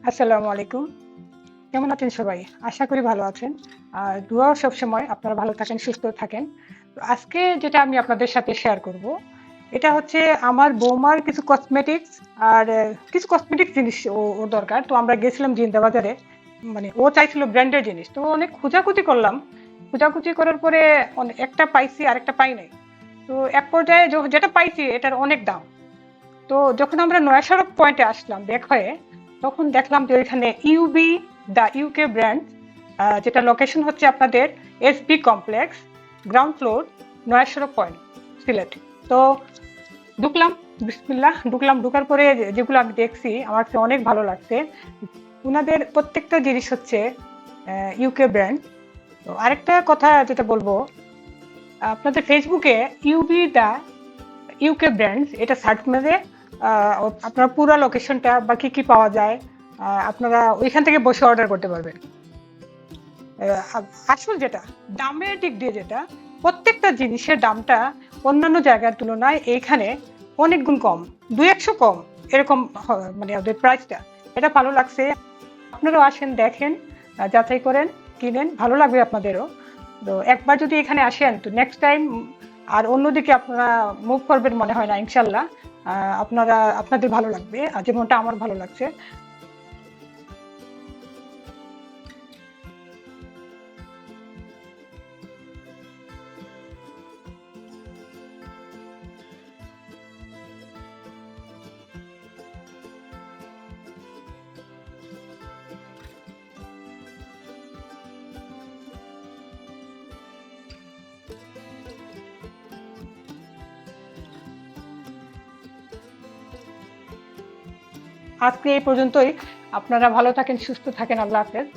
আসসালামু আলাইকুম। কেমন আছেন সবাই? আশা করি ভালো আছেন। আর দোয়াও সবসময় আপনারা ভালো থাকেন, সুস্থ থাকেন। তো আজকে যেটা আমি আপনাদের সাথে শেয়ার করব, এটা হচ্ছে আমার বৌমার কিছু কসমেটিক্স আর কিছু কসমেটিক্স জিনিস ওর দরকার। তো আমরা গেছিলাম জিন্দা বাজারে। মানে ও চাইছিল ব্র্যান্ডের জিনিস। তো অনেক খোঁজাখুঁজি করলাম। খোঁজাখুঁজি করার পরে একটা পাইছি আরেকটা পাই নাই। তো এক পর্যায়ে যেটা পাইছি এটার অনেক দাম। তো যখন আমরা নয়া সড়ক পয়েন্টে আসলাম বেক হয়ে, তখন দেখলাম যে ওইখানে ইউবি দ্য ইউকে ব্র্যান্ড, যেটা লোকেশন হচ্ছে আপনাদের এসবি কমপ্লেক্স, গ্রাউন্ড ফ্লোর, নয়া সড়ক পয়েন্ট, সিলেট। তো ঢুকলাম, বিসমিল্লাহ ঢুকলাম। ঢুকার পরে যেগুলো আমি দেখছি আমার কাছে অনেক ভালো লাগছে। ওনাদের প্রত্যেকটা জিনিস হচ্ছে ইউকে ব্র্যান্ড। তো আরেকটা কথা যেটা বলবো, আপনাদের ফেসবুকে ইউবি দ্য ইউকে ব্র্যান্ডস এটা সার্চ মেরে আপনার পুরো লোকেশনটা বা কি কি পাওয়া যায় আপনারা ওইখান থেকে বসে অর্ডার করতে পারবেন। আসল যেটা দামের দিক দিয়ে, যেটা প্রত্যেকটা জিনিসের দামটা অন্যান্য জায়গার তুলনায় এইখানে অনেক গুণ কম, 200 কম এরকম। মানে ওদের প্রাইসটা এটা ভালো লাগছে। আপনারাও আসেন, দেখেন, যাচাই করেন, কিনেন, ভালো লাগবে আপনাদেরও। তো একবার যদি এখানে আসেন তো নেক্সট টাইম আর অন্যদিকে আপনারা মুভ করবেন মনে হয় না, ইনশাল্লাহ। আপনাদের ভালো লাগবে আর যেমনটা আমার ভালো লাগছে। আজকে এই পর্যন্তই। আপনারা ভালো থাকেন, সুস্থ থাকেন। আল্লাহ হাফেজ।